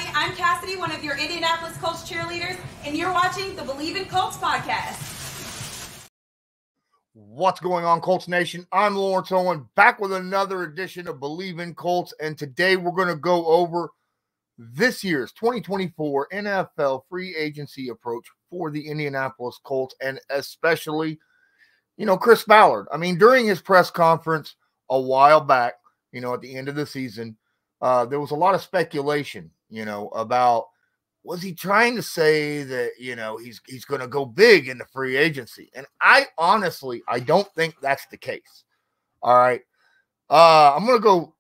everybody. I'm Cassidy, one of your Indianapolis Colts cheerleaders, and you're watching the Believe in Colts podcast. What's going on, Colts Nation? I'm Lawrence Owen, back with another edition of Believe in Colts, and today we're going to go over this year's 2024 NFL free agency approach for the Indianapolis Colts, and especially, Chris Ballard. I mean, during his press conference a while back, at the end of the season, there was a lot of speculation, about was he trying to say that, he's going to go big into free agency? And I don't think that's the case. All right. I'm going to go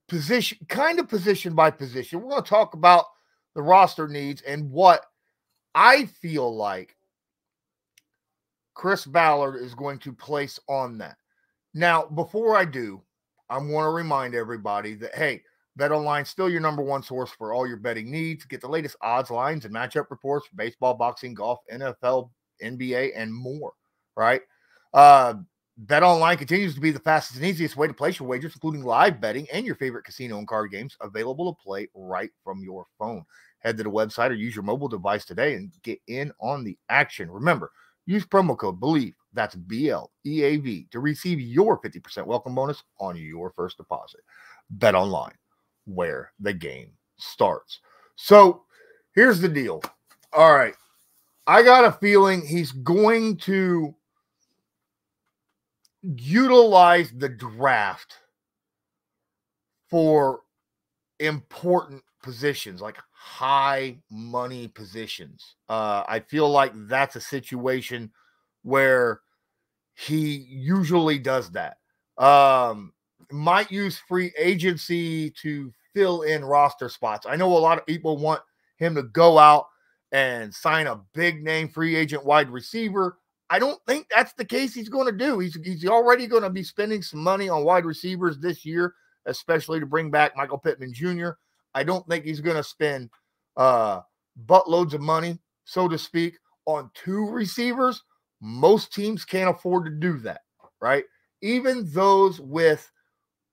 position by position. We're going to talk about the roster needs and what I feel like Chris Ballard is going to place on that. Now, before I do, I want to remind everybody that, hey, BetOnline is still your number one source for all your betting needs. Get the latest odds, lines, and matchup reports for baseball, boxing, golf, NFL, NBA, and more, right? BetOnline continues to be the fastest and easiest way to place your wagers, including live betting and your favorite casino and card games available to play right from your phone. Head to the website or use your mobile device today and get in on the action. Remember, use promo code BELIEVE, that's BLEAV, to receive your 50% welcome bonus on your first deposit. BetOnline, where the game starts. So here's the deal. All right. I got a feeling he's going to utilize the draft for important positions, like high money positions. I feel like that's a situation where he usually does that. Might use free agency to fill in roster spots. I know a lot of people want him to go out and sign a big name free agent wide receiver. I don't think that's the case he's going to do. He's already going to be spending some money on wide receivers this year, especially to bring back Michael Pittman Jr. I don't think he's going to spend buttloads of money, so to speak, on two receivers. Most teams can't afford to do that, right? Even those with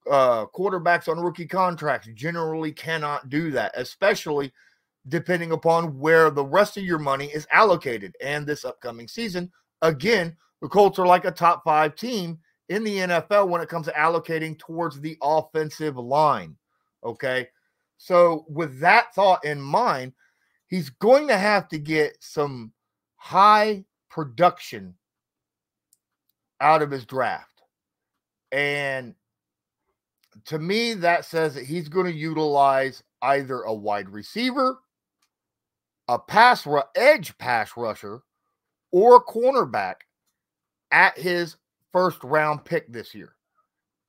quarterbacks on rookie contracts generally cannot do that, especially depending upon where the rest of your money is allocated. And this upcoming season, again, the Colts are like a top 5 team in the NFL when it comes to allocating towards the offensive line. Okay. So with that thought in mind, he's going to have to get some high production out of his draft. And to me, that says that he's going to utilize either a wide receiver, a edge pass rusher, or a cornerback at his first round pick this year.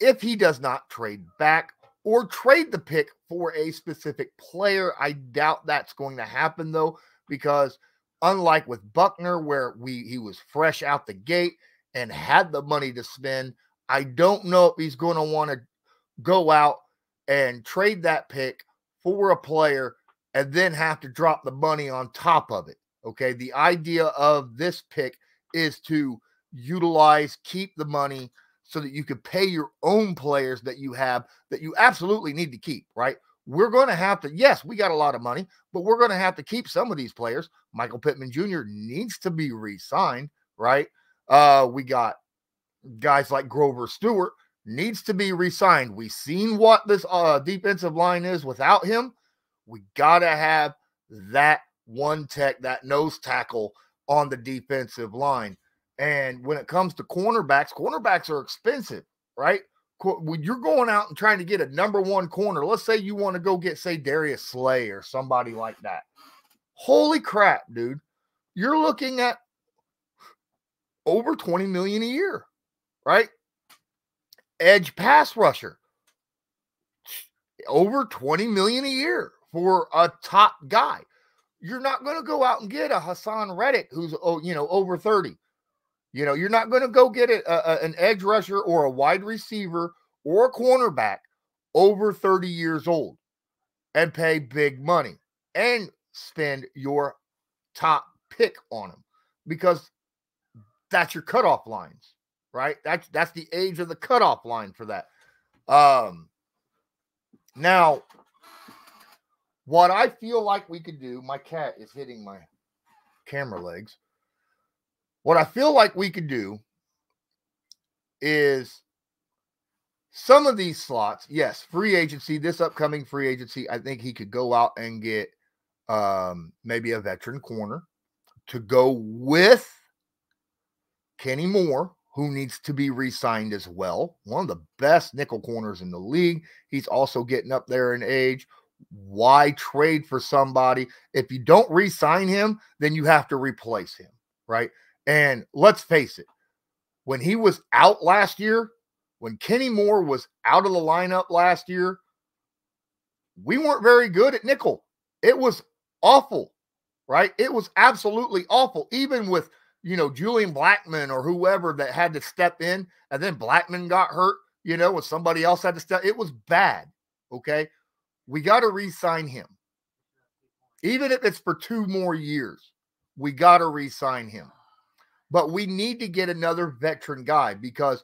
If he does not trade back or trade the pick for a specific player, I doubt that's going to happen, though, because unlike with Buckner, where he was fresh out the gate and had the money to spend, I don't know if he's going to want to go out and trade that pick for a player and then have to drop the money on top of it. Okay. The idea of this pick is to keep the money so that you can pay your own players that you have that you absolutely need to keep, right? We're going to have to, yes, we got a lot of money, but we're going to have to keep some of these players. Michael Pittman Jr. needs to be re-signed, right? We got guys like Grover Stewart needs to be re-signed. We've seen what this defensive line is without him. We got to have that one tech, that nose tackle on the defensive line. And when it comes to cornerbacks are expensive, right? When you're going out and trying to get a number one corner, let's say you want to go get, say, Darius Slay or somebody like that. Holy crap, dude. You're looking at over $20 million a year, right? Edge pass rusher, over $20 million a year for a top guy. You're not going to go out and get a Hassan Reddick who's, over 30. You're not going to go get an edge rusher or a wide receiver or a cornerback over 30 years old and pay big money and spend your top pick on them, because that's your cutoff lines, right? That's the age of the cutoff line for that. Now, What I feel like we could do, my cat is hitting my camera legs. What I feel like we could do is some of these slots, yes, free agency, this upcoming free agency, I think he could go out and get maybe a veteran corner to go with Kenny Moore, who needs to be re-signed as well. One of the best nickel corners in the league. He's also getting up there in age. Why trade for somebody? If you don't re-sign him, then you have to replace him, right? And let's face it, when he was out last year, when Kenny Moore was out of the lineup last year, we weren't very good at nickel. It was awful, right? It was absolutely awful. Even with, Julian Blackmon or whoever that had to step in, and then Blackmon got hurt, when somebody else had to step. It was bad, okay? We got to re-sign him. Even if it's for 2 more years, we got to re-sign him. But we need to get another veteran guy because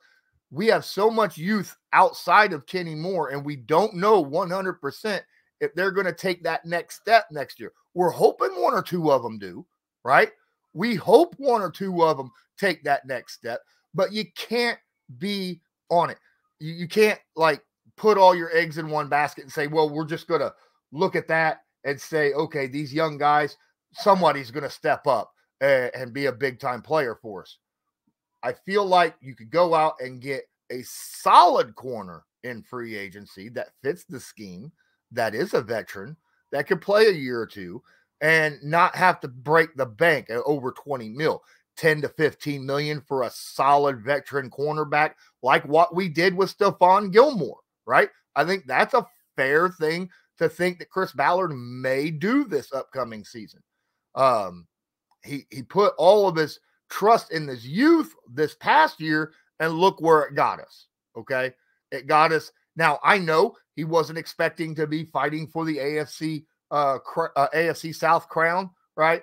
we have so much youth outside of Kenny Moore, and we don't know 100% if they're going to take that next step next year. We're hoping 1 or 2 of them do, right? We hope 1 or 2 of them take that next step, but you can't be on it. You can't put all your eggs in one basket and say, well, we're just going to look at that and say, okay, these young guys, somebody's going to step up and be a big-time player for us. I feel like you could go out and get a solid corner in free agency that fits the scheme, that is a veteran, that could play a year or 2, and not have to break the bank at over 20 mil, 10 to 15 million for a solid veteran cornerback, like what we did with Stephon Gilmore, right? I think that's a fair thing to think that Chris Ballard may do this upcoming season. He put all of his trust in this youth this past year, and look where it got us, okay? It got us. Now, I know he wasn't expecting to be fighting for the AFC South crown, right?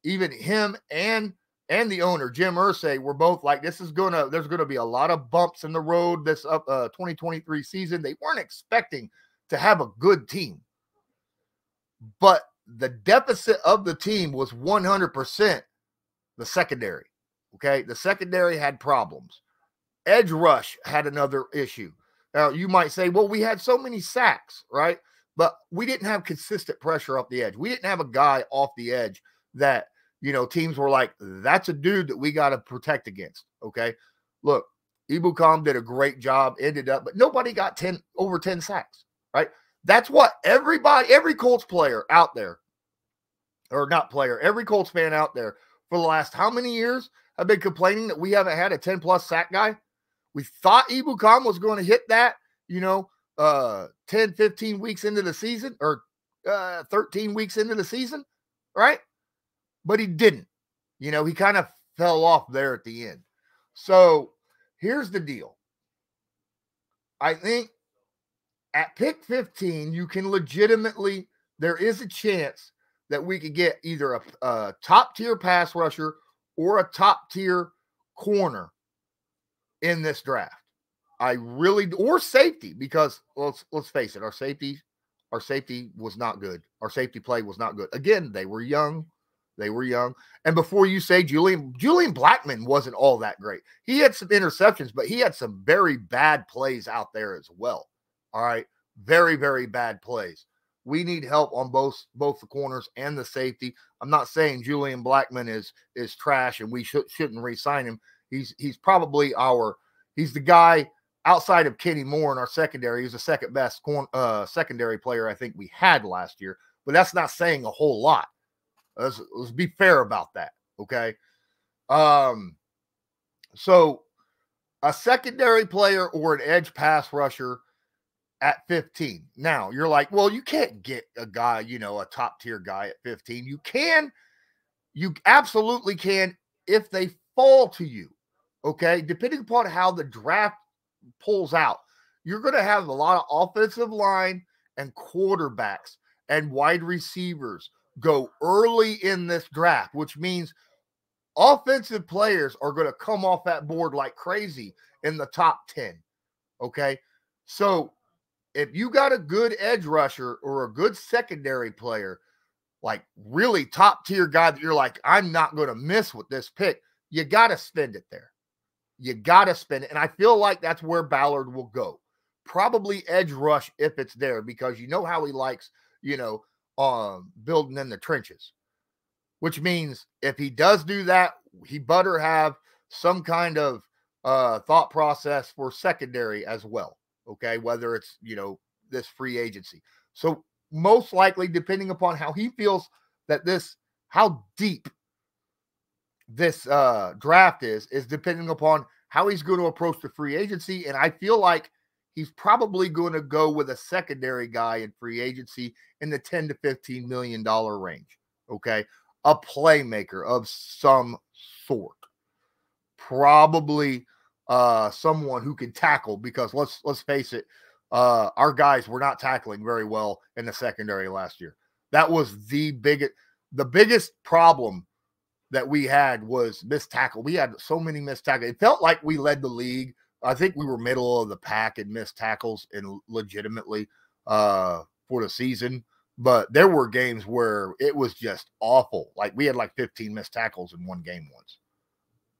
Even him and the owner, Jim Irsay, were both like, there's going to be a lot of bumps in the road this 2023 season. They weren't expecting to have a good team. But the deficit of the team was 100% the secondary, okay? The secondary had problems. Edge rush had another issue. Now, you might say, well, we had so many sacks, right? But we didn't have consistent pressure off the edge. We didn't have a guy off the edge that, teams were like, that's a dude that we got to protect against, okay? Look, Ebukam did a great job, ended up, but nobody got over 10 sacks, right? That's what every Colts player out there, or not player, every Colts fan out there for the last how many years have been complaining that we haven't had a 10-plus sack guy. We thought Ebukam was going to hit that, 10, 15 weeks into the season, or 13 weeks into the season, right? But he didn't. He kind of fell off there at the end. So here's the deal. I think at pick 15, you can legitimately, there is a chance that we could get either a top-tier pass rusher or a top-tier corner in this draft. Or safety, because let's face it, our safety was not good. Our safety play was not good. Again, they were young. And before you say Julian Blackmon wasn't all that great. He had some interceptions, but he had some very bad plays out there as well. All right. Very, very bad plays. We need help on both the corners and the safety. I'm not saying Julian Blackmon is trash and we shouldn't re-sign him. He's probably he's the guy outside of Kenny Moore in our secondary. He's the second best secondary player I think we had last year, but that's not saying a whole lot. Let's be fair about that, okay? So a secondary player or an edge pass rusher at 15. Now, you're like, well, you can't get a guy, a top-tier guy at 15. You absolutely can if they fall to you, okay? Depending upon how the draft pulls out, you're going to have a lot of offensive line and quarterbacks and wide receivers go early in this draft, which means offensive players are going to come off that board like crazy in the top 10, okay? So if you got a good edge rusher or a good secondary player, like really top tier guy that you're like, I'm not going to miss with this pick, you got to spend it there. You got to spend it. And I feel like that's where Ballard will go. Probably edge rush if it's there, because you know how he likes, building in the trenches, which means if he does do that, he better have some kind of thought process for secondary as well. Okay. Whether it's, this free agency. So most likely, depending upon how he feels that how deep this draft is depending upon how he's going to approach the free agency. And I feel like he's probably going to go with a secondary guy in free agency in the $10 to $15 million range. Okay. A playmaker of some sort. Probably someone who can tackle, because let's face it, our guys were not tackling very well in the secondary last year. That was the biggest problem that we had was missed tackle. We had so many missed tackles. It felt like we led the league. I think we were middle of the pack in missed tackles and legitimately for the season. But there were games where it was just awful. Like we had like 15 missed tackles in one game once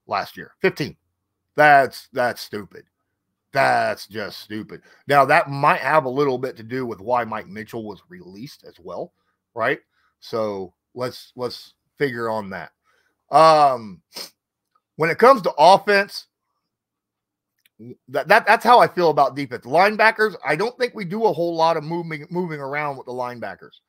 last year. 15. That's stupid. That's just stupid. Now, that might have a little bit to do with why Mike Mitchell was released as well, right? So let's figure on that. When it comes to offense, that's how I feel about defense. Linebackers, I don't think we do a whole lot of moving around with the linebackers.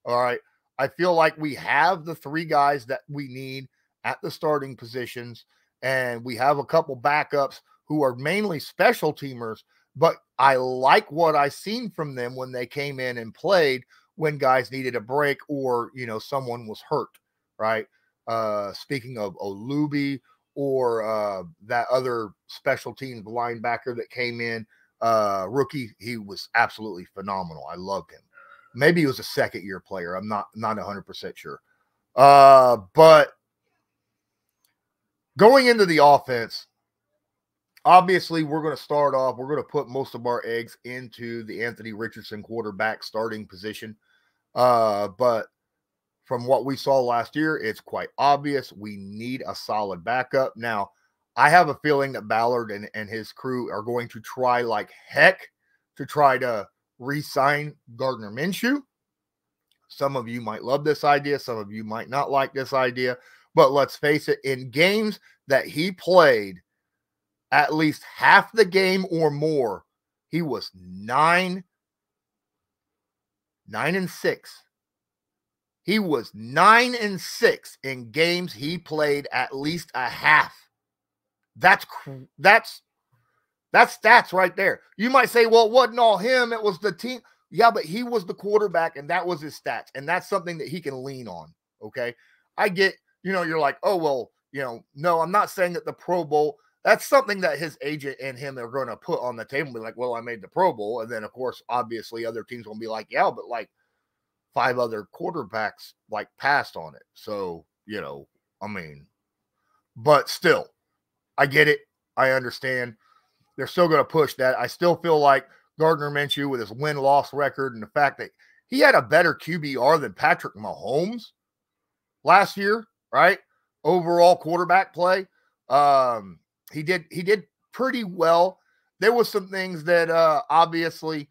All right. I feel like we have the three guys that we need at the starting positions, and we have a couple backups who are mainly special teamers, but I like what I seen from them when they came in and played when guys needed a break or, someone was hurt, right? Speaking of Olubi or that other special teams linebacker that came in, rookie, he was absolutely phenomenal. I loved him. Maybe he was a second-year player. I'm not 100% sure. But going into the offense, obviously, we're going to start off. We're going to put most of our eggs into the Anthony Richardson quarterback starting position. But from what we saw last year, it's quite obvious we need a solid backup. Now, I have a feeling that Ballard and his crew are going to try like heck to try to re-sign Gardner Minshew. Some of you might love this idea. Some of you might not like this idea. But let's face it, in games that he played at least half the game or more, he was 9-6. He was 9-6 in games he played at least a half. That's stats right there. You might say, well, it wasn't all him, it was the team. Yeah, but he was the quarterback, and that was his stats, and that's something that he can lean on, okay? I get, you're like, oh, well, no, I'm not saying that the Pro Bowl, that's something that his agent and him are going to put on the table and be like, well, I made the Pro Bowl. And then, of course, obviously other teams will be like, yeah, but like 5 other quarterbacks like passed on it. So, but still, I get it. I understand. They're still going to push that. I still feel like Gardner Minshew with his win-loss record and the fact that he had a better QBR than Patrick Mahomes last year, right? Overall quarterback play. He did pretty well. There was some things that obviously,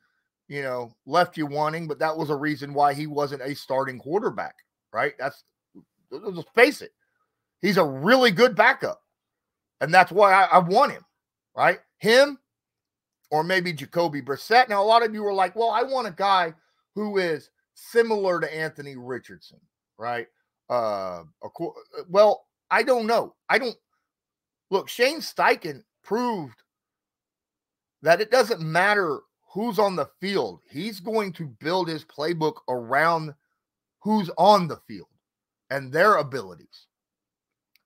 left you wanting, but that was a reason why he wasn't a starting quarterback, right? Let's face it. He's a really good backup. And that's why I want him, right? Him or maybe Jacoby Brissett. Now, a lot of you were like, well, I want a guy who is similar to Anthony Richardson, right? Well, I don't know. Look, Shane Steichen proved that it doesn't matter who's on the field. He's going to build his playbook around who's on the field and their abilities.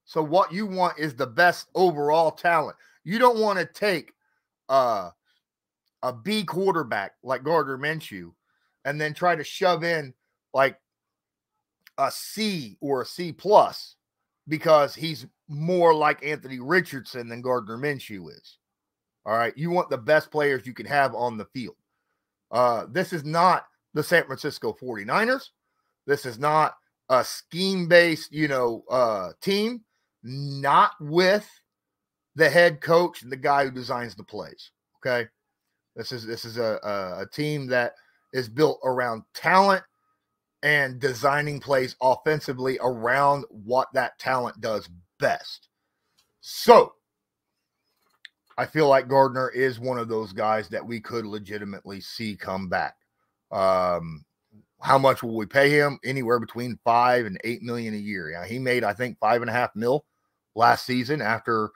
So what you want is the best overall talent. You don't want to take a B quarterback like Gardner Minshew and then try to shove in like a C or a C plus because he's more like Anthony Richardson than Gardner Minshew is. All right. You want the best players you can have on the field. This is not the San Francisco 49ers. This is not a scheme-based, team, not with the head coach and the guy who designs the plays. Okay. This is a team that is built around talent and designing plays offensively around what that talent does best. So I feel like Gardner is one of those guys that we could legitimately see come back. How much will we pay him? Anywhere between $5 and $8 million a year. Yeah, he made, I think, $5.5 million last season after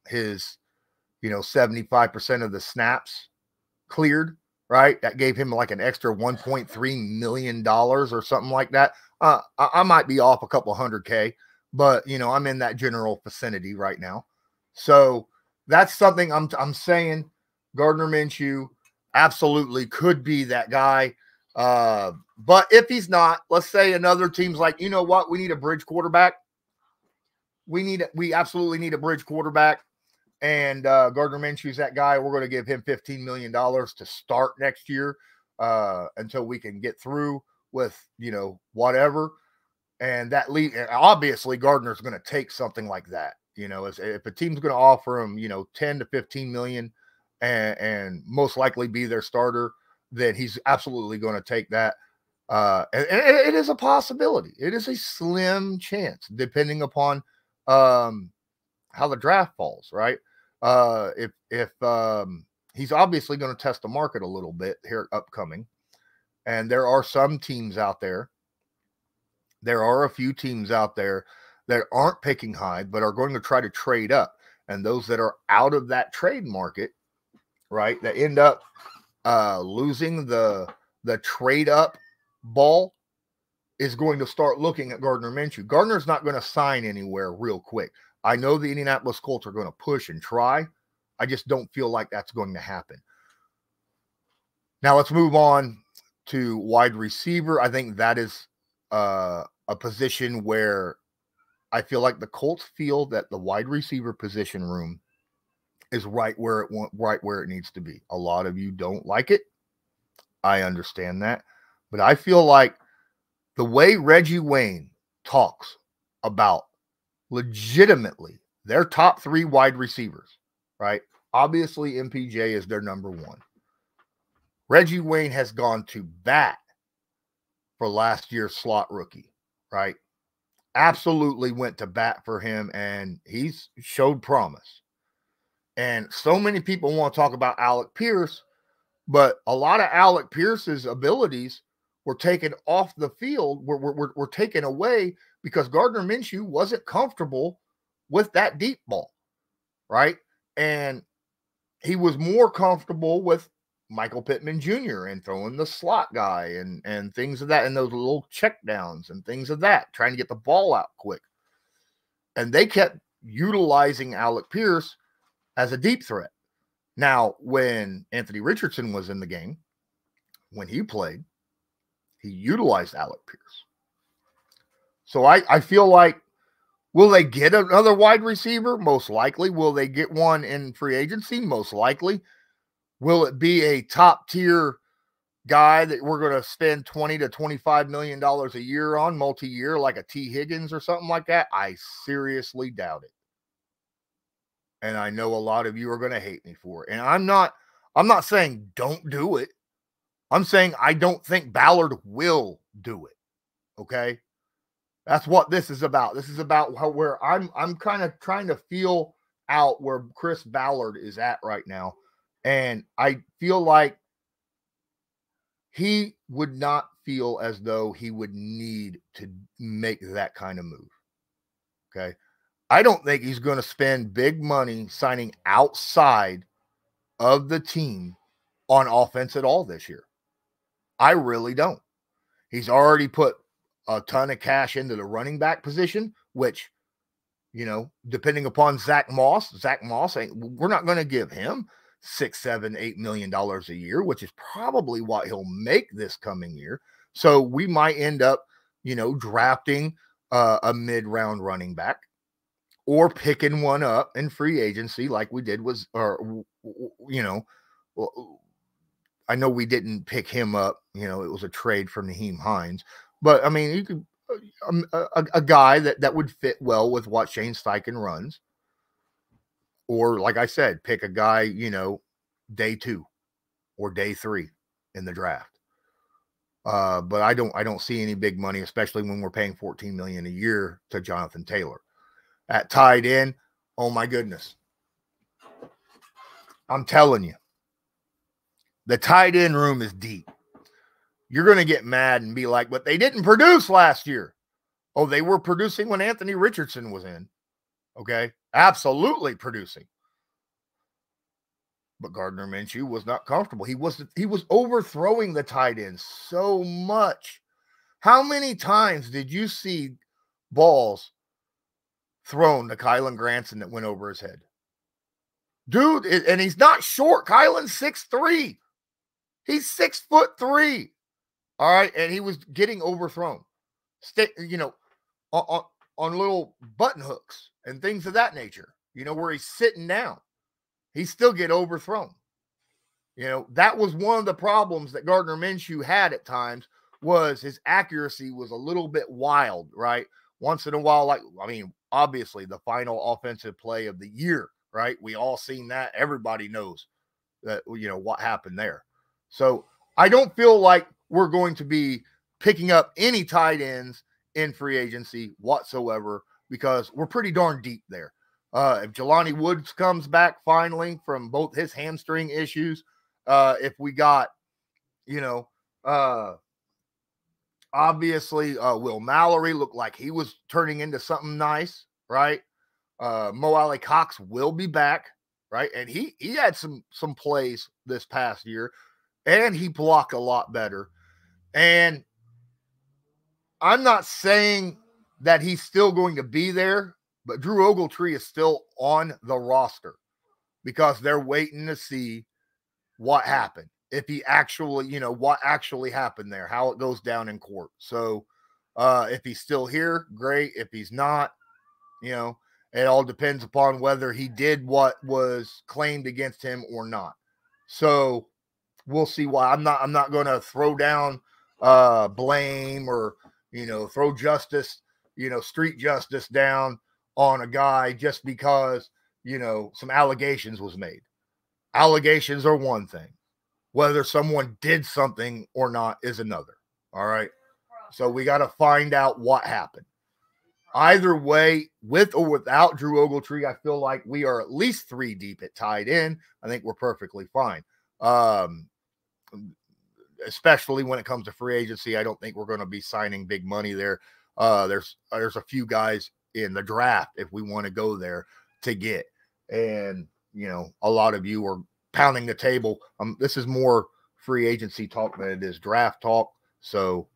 his 75% of the snaps cleared, right? That gave him like an extra $1.3 million or something like that. I might be off a couple $100K, but I'm in that general vicinity right now. So that's something I'm saying. Gardner Minshew absolutely could be that guy. But if he's not, let's say another team's like, you know what? We need a bridge quarterback. We absolutely need a bridge quarterback. And Gardner Minshew's that guy. We're going to give him $15 million to start next year until we can get through with, whatever. And that obviously Gardner's going to take something like that. If a team's going to offer him, 10 to 15 million and most likely be their starter, then he's absolutely going to take that. And it is a possibility. It is a slim chance, depending upon how the draft falls, right? If he's obviously going to test the market a little bit here upcoming, and there are some teams out there. There are a few teams out there that aren't picking high, but are going to try to trade up, and those that are out of that trade market, right, that end up losing the trade up ball is going to start looking at Gardner Minshew. Gardner's not going to sign anywhere real quick. I know the Indianapolis Colts are going to push and try. I just don't feel like that's going to happen. Now let's move on to wide receiver. I think that is a position where I feel like the Colts feel that the wide receiver position room is right where it needs to be. A lot of you don't like it. I understand that. But I feel like the way Reggie Wayne talks about legitimately their top 3 wide receivers, right? Obviously, MPJ is their number 1. Reggie Wayne has gone to bat for last year's slot rookie, right? Absolutely went to bat for him, and he's showed promise. And so many people want to talk about Alec Pierce, but a lot of Alec Pierce's abilities were taken off the field, were taken away because Gardner Minshew wasn't comfortable with that deep ball, right? And he was more comfortable with Michael Pittman Jr. and throwing the slot guy and things of that, and those little check downs and things of that, trying to get the ball out quick. And they kept utilizing Alec Pierce as a deep threat. Now, when Anthony Richardson was in the game, when he played, he utilized Alec Pierce. So I feel like, will they get another wide receiver? Most likely. Will they get one in free agency? Most likely. Will it be a top tier guy that we're going to spend $20 to $25 million a year on, multi-year, like a T. Higgins or something like that? I seriously doubt it. And I know a lot of you are going to hate me for it. And I'm not saying don't do it. I'm saying I don't think Ballard will do it. Okay? That's what this is about. This is about where I'm kind of trying to feel out where Chris Ballard is at right now. And I feel like he would not feel as though he would need to make that kind of move. Okay? I don't think he's going to spend big money signing outside of the team on offense at all this year. I really don't. He's already put a ton of cash into the running back position, which, depending upon Zach Moss, we're not going to give him $6, $7, $8 million a year, which is probably what he'll make this coming year. So we might end up, drafting a mid-round running back, or picking one up in free agency like we did I know we didn't pick him up. You know, it was a trade from Naheem Hines. But, I mean, you could a guy that would fit well with what Shane Steichen runs. Or, like I said, pick a guy, you know, day 2 or day 3 in the draft. But I don't see any big money, especially when we're paying $14 million a year to Jonathan Taylor. At tight end, oh my goodness. I'm telling you, the tight end room is deep. You're going to get mad and be like, but they didn't produce last year. Oh, they were producing when Anthony Richardson was in. Okay. Absolutely producing. But Gardner Minshew was not comfortable. He was overthrowing the tight ends so much. How many times did you see balls thrown to Kylan Granson that went over his head? Dude, and he's not short. Kylan's 6'3". He's 6'3". All right, and he was getting overthrown. You know, on little button hooks and things of that nature. You know, where he's sitting down. He still get overthrown. You know, that was one of the problems that Gardner Minshew had at times, was his accuracy was a little bit wild, right? Once in a while, like, I mean, obviously the final offensive play of the year, right? We all seen that. Everybody knows that, you know, what happened there. So I don't feel like we're going to be picking up any tight ends in free agency whatsoever, because we're pretty darn deep there. If Jelani Woods comes back finally from both his hamstring issues, if we got, you know, obviously Will Mallory looked like he was turning into something nice, right? Mo Alley Cox will be back, right? And he had some plays this past year, and he blocked a lot better. And I'm not saying that he's still going to be there, but Drew Ogletree is still on the roster because they're waiting to see what happened. If he actually, you know, what actually happened there, how it goes down in court. So if he's still here, great. If he's not, you know, it all depends upon whether he did what was claimed against him or not. So we'll see why. I'm not going to throw down blame or, you know, throw justice, you know, street justice down on a guy just because, you know, some allegations was made. Allegations are one thing. Whether someone did something or not is another. All right. So we got to find out what happened. Either way, with or without Drew Ogletree, I feel like we are at least 3 deep at tight end. I think we're perfectly fine. Especially when it comes to free agency, I don't think we're going to be signing big money there. There's a few guys in the draft if we want to go there to get. And, you know, a lot of you are pounding the table. This is more free agency talk than it is draft talk. So,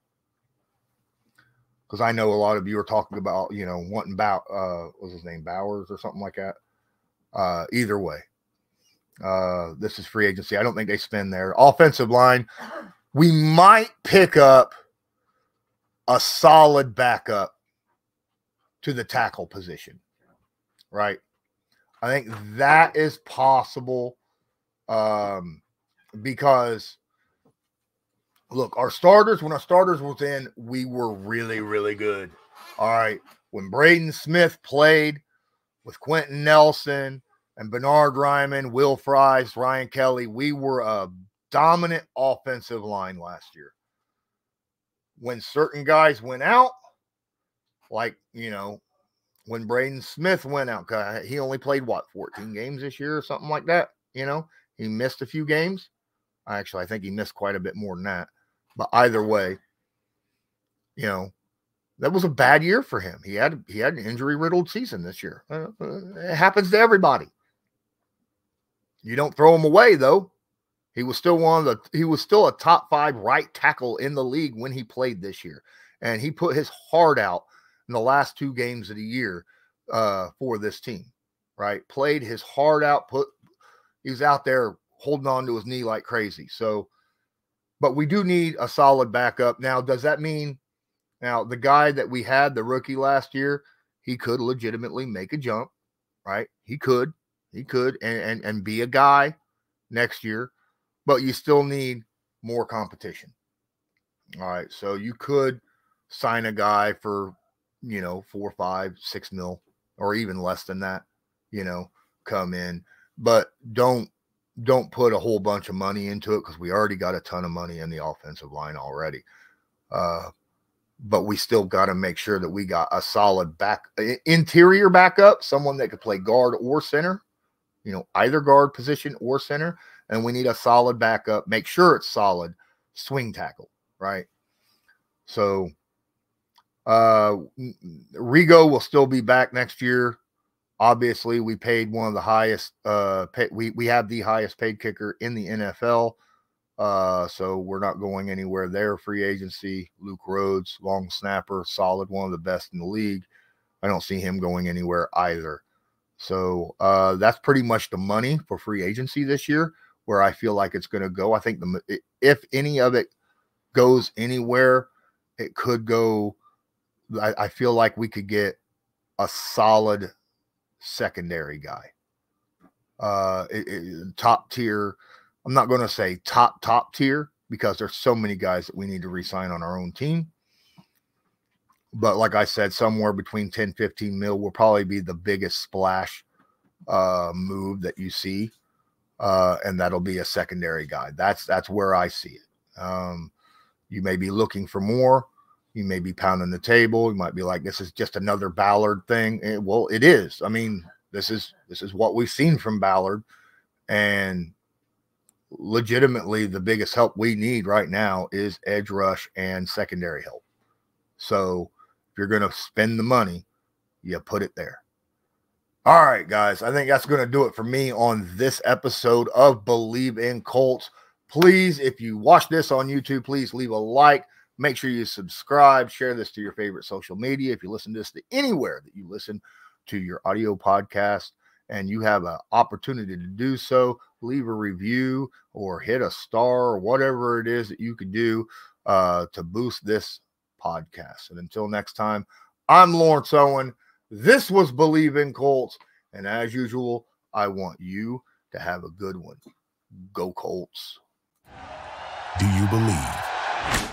because I know a lot of you are talking about, you know, wanting what's his name, Bowers or something like that. Either way, this is free agency. I don't think they spend there. Offensive line, we might pick up a solid backup to the tackle position, right? I think that is possible because, look, when our starters was in, we were really, really good. All right. When Braden Smith played with Quentin Nelson and Bernard Ryman, Will Fries, Ryan Kelly, we were a dominant offensive line last year. When certain guys went out, like, you know, when Braden Smith went out, he only played, 14 games this year or something like that, you know? He missed a few games. Actually, I think he missed quite a bit more than that. But either way, you know, that was a bad year for him. He had an injury-riddled season this year. It happens to everybody. You don't throw him away, though. He was still a top 5 right tackle in the league when he played this year. And he put his heart out in the last 2 games of the year for this team, right? Played his heart out. He's out there holding on to his knee like crazy. So, but we do need a solid backup. Now, does that mean the guy that we had, the rookie last year, he could legitimately make a jump, right? He could and be a guy next year. but you still need more competition. All right. So you could sign a guy for, 4, 5, 6 mil, or even less than that, come in, but don't put a whole bunch of money into it, because we already got a ton of money in the offensive line already. But we still got to make sure that we got a solid interior backup, someone that could play guard or center, either guard position or center. And we need a solid backup. Make sure it's solid swing tackle, right? So Rigo will still be back next year. Obviously, we paid one of the highest. We have the highest paid kicker in the NFL. So we're not going anywhere there. Free agency. Luke Rhodes, long snapper, solid, one of the best in the league. I don't see him going anywhere either. So that's pretty much the money for free agency this year, where I feel like it's going to go. I think if any of it goes anywhere, it could go. I feel like we could get a solid secondary guy. Top tier. I'm not going to say top tier, because there's so many guys that we need to re-sign on our own team. But like I said, somewhere between 10, 15 mil will probably be the biggest splash move that you see. And that'll be a secondary guy. That's where I see it. You may be looking for more. You may be pounding the table. You might be like, this is just another Ballard thing. Well, it is. I mean, this is what we've seen from Ballard. And legitimately, the biggest help we need right now is edge rush and secondary help. So if you're going to spend the money, you put it there. All right, guys, I think that's going to do it for me on this episode of Believe in Colts. Please, if you watch this on YouTube, please leave a like. Make sure you subscribe. Share this to your favorite social media. If you listen to this anywhere that you listen to your audio podcast and you have an opportunity to do so, leave a review or hit a star or whatever it is that you could do to boost this podcast. And until next time, I'm Lawrence Owen. This was Believe in Colts. And as usual, I want you to have a good one. Go Colts. Do you believe?